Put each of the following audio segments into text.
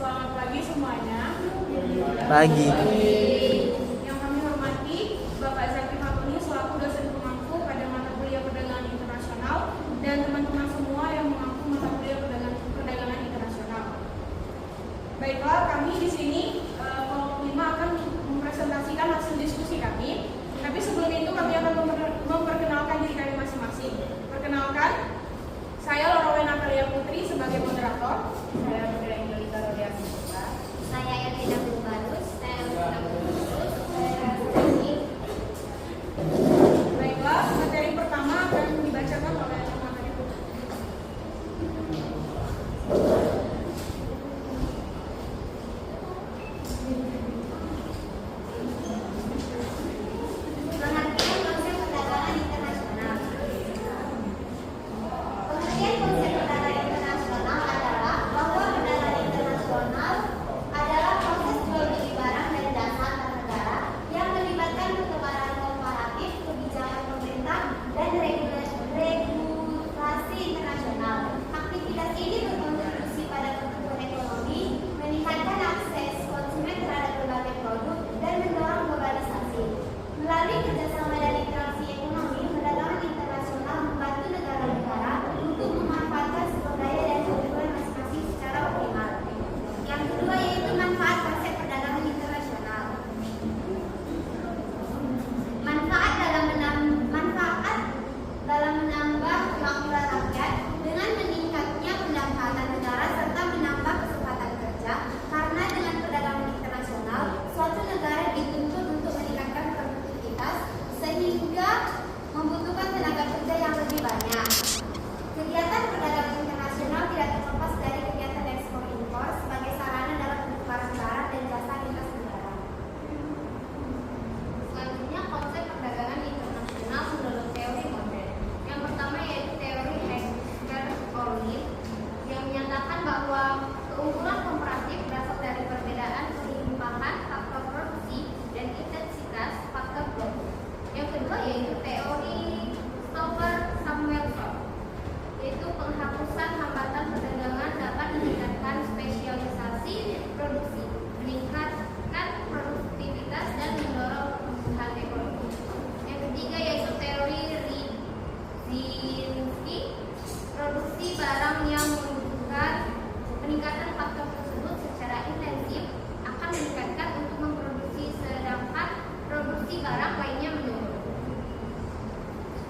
Selamat pagi semuanya. Pagi. Yang kami hormati Bapak Zaki Fatuni selaku dosen pemangku pada mata kuliah perdagangan internasional dan teman-teman semua yang mengampu mata kuliah perdagangan internasional. Baiklah, kami di sini kelompok 5 akan mempresentasikan hasil diskusi kami. Tapi sebelum itu kami akan memperkenalkan diri kami masing-masing. Perkenalkan, saya Lorowen Natalia Putri sebagai moderator. Saya Budha Indolita Rodiasi. Saya Erlina Bubarus, saya Lina Bubarus, saya Rani. Baiklah, materi pertama akan dibacakan oleh materi Putri. Pengertian konsep perdagangan internasional. Pengertian konsep perdagangan internasional adalah bahwa perdagangan internasional adalah proses jual beli barang dan jasa antar negara yang melibatkan pertukaran komparatif, kebijakan pemerintah, dan regulasi internasional. Aktivitas ini berkontribusi pada pertumbuhan ekonomi, meningkatkan akses konsumen terhadap berbagai produk, dan mendorong globalisasi. Melalui kerjasama dan interaksi ekonomi, perdagangan internasional membantu negara-negara untuk memanfaatkan sumber daya dan kebutuhan masing-masing secara optimal. Yang kedua yaitu manfaat konsep perdagangan internasional. Manfaat dalam menambah kemakmuran rakyat dengan meningkatnya pendapatan negara serta menambah kesempatan kerja, karena dengan perdagangan internasional suatu negara dituntut untuk meningkatkan produktivitas sehingga membutuhkan tenaga kerja yang lebih banyak. Kegiatan perdagangan internasional tidak terlepas dari kegiatan ekspor impor sebagai sarana dalam pertukaran barang dan jasa lintas negara. Selanjutnya, konsep perdagangan internasional menurut teori modern. Yang pertama yaitu teori Hecker-Ohlin yang menyatakan bahwa keunggulan komparatif berasal dari perbedaan kelimpahan faktor produksi dan intensitas faktor produksi. Yang kedua yaitu teori Stover-Samuelson, yaitu penghapusan hambatan perdagangan dapat meningkatkan spesialisasi produksi, meningkatkan produktivitas dan mendorong pertumbuhan ekonomi. Yang ketiga yaitu teori Rydzinski, produksi barang yang membutuhkan peningkatan faktor tersebut secara intensif akan meningkatkan untuk memproduksi, sedangkan produksi barang lainnya menurun.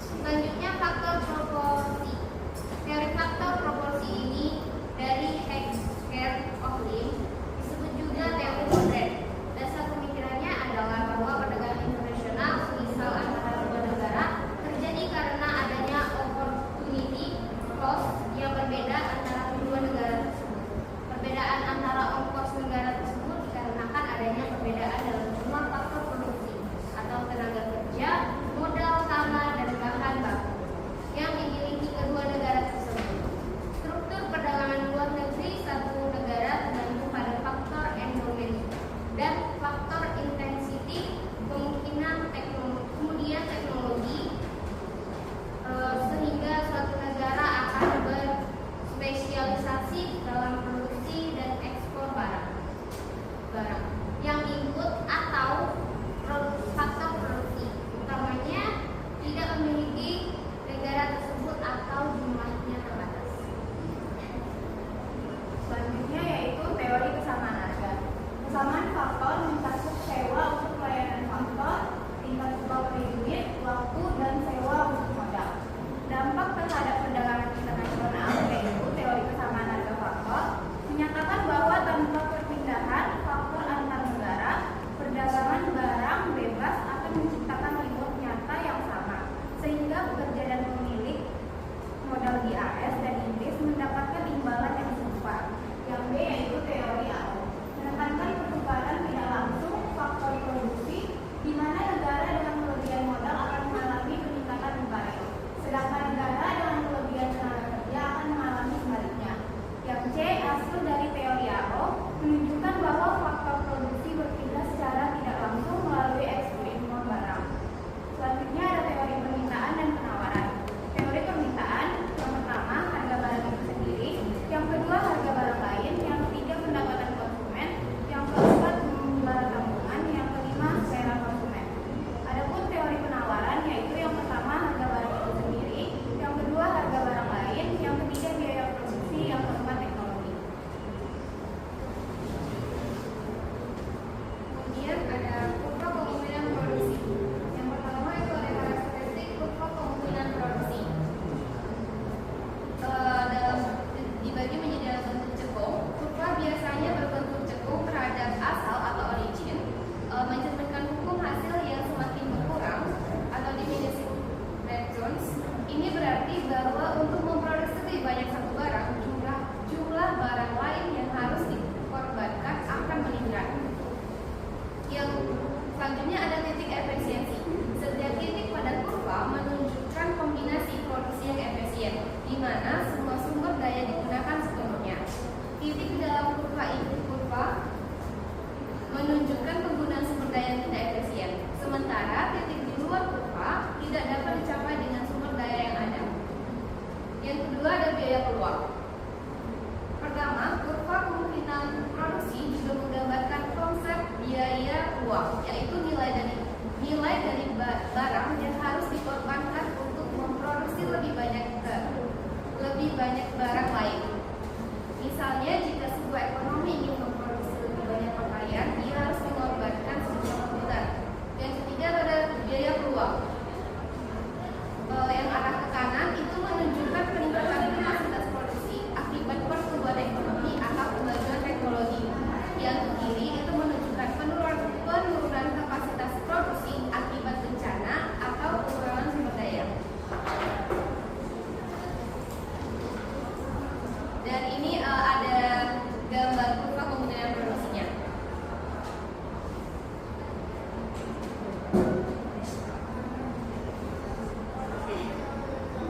Selanjutnya faktor proporsi. Teori faktor proporsi ini dari ini kurva menunjukkan penggunaan sumber daya yang tidak efisien. Sementara titik di luar kurva tidak dapat dicapai dengan sumber daya yang ada. Yang kedua ada biaya keluar. Pertama, kurva kemungkinan produksi juga menggambarkan konsep biaya keluar, yaitu nilai dari barang yang harus dikorbankan untuk memproduksi lebih banyak barang lain. Misalnya, jika sebuah ekonomi ingin memproduksi lebih banyak pakaian, ia harus mengorbankan sejumlah komputer. Yang ketiga ada biaya keluar. Yang arah ke kanan itu menunjukkan peningkatan kapasitas produksi akibat pertumbuhan ekonomi atau kemajuan teknologi. Yang ke kiri itu menunjukkan penurunan kapasitas produksi akibat bencana atau kekurangan sumber daya. Dan ini ada gambar kurva kemungkinan produksinya.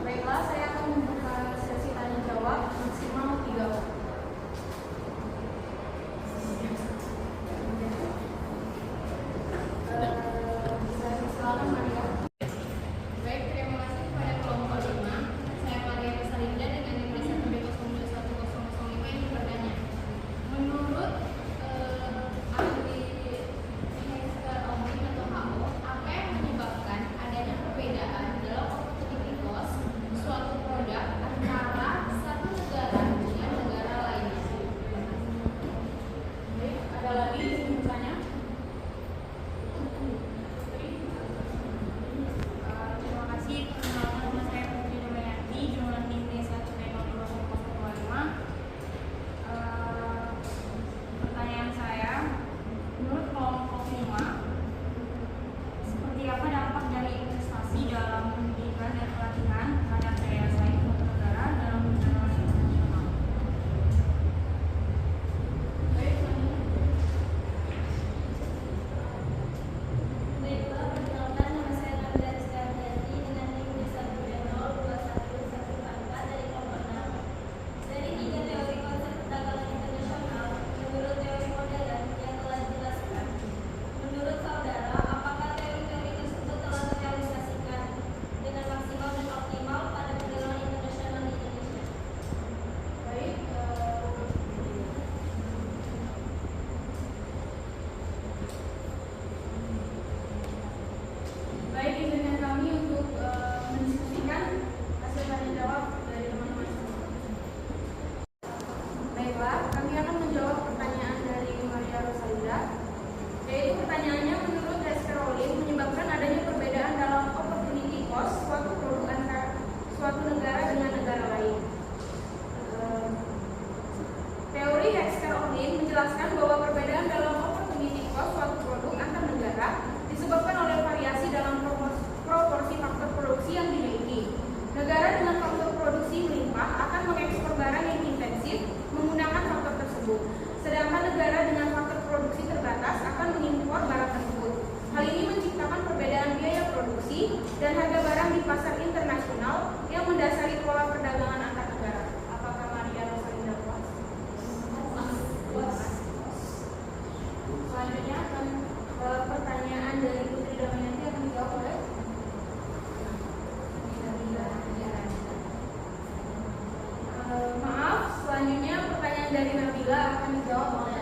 Baiklah, saya akan membuka sesi tanya jawab maksimal 3 waktu. Silakan Maria. Baik, terima kasih kepada kelompok 5. Saya Maria Rosalinda dengan nomor 1B0210005 ini bertanya. Menurut ahli Hexagon atau HO, apa yang menyebabkan adanya perbedaan dalam opportunity cost suatu produk antara satu negara dengan negara lainnya? Baik, ada lagi yang bertanya? Terima kasih. Perkenalkan, nama saya Putri Damayanti, jumlah NIM D1B02005. Pertanyaan saya, menurut kelompok 5, seperti apa dampak dari investasi dalam pendidikan dan pelatihan terhadap daya saing suatu negara dalam perdagangan internasional? Baik, Baiklah, perkenalkan nama saya Nabila Rizkyardianti dengan NIM D1B0211144 dari kelompok 6. Dari 3 teori konsep perdagangan internasional, menurut teori modern yang telah dijelaskan, menurut saudara, apakah teori-teori tersebut telah terrealisasikan dengan maksimal dan optimal pada perdagangan internasional di Indonesia? baik. Baik, izinkan kami untuk mendiskusikan hasil tanya jawab dari teman-teman semua. Baiklah, kami akan menjawab pertanyaan dari Maria Rosalinda. Yaitu pertanyaannya, menurut Hexagon Rowling, menyebabkan adanya perbedaan dalam opportunity cost suatu produk antara suatu negara dengan negara lain. Teori Hexagon Rowling menjelaskan bahwa perbedaan dalam opportunity cost suatu produk antar negara disebabkan oleh variasi dalam proporsi faktor produksi yang dimiliki. Negara dengan faktor produksi melimpah akan mengekspor barang yang intensif menggunakan faktor tersebut, sedangkan negara dengan faktor produksi terbatas akan mengimpor barang tersebut. Hal ini menciptakan perbedaan biaya produksi dan harga barang di pasar internasional yang mendasari pola perdagangan antar negara. Apakah Maria Rosalinda puas? Puas. Selanjutnya akan pertanyaan dari Putri Damayanti akan dijawab oleh maaf, selanjutnya pertanyaan dari Nabila akan dijawab oleh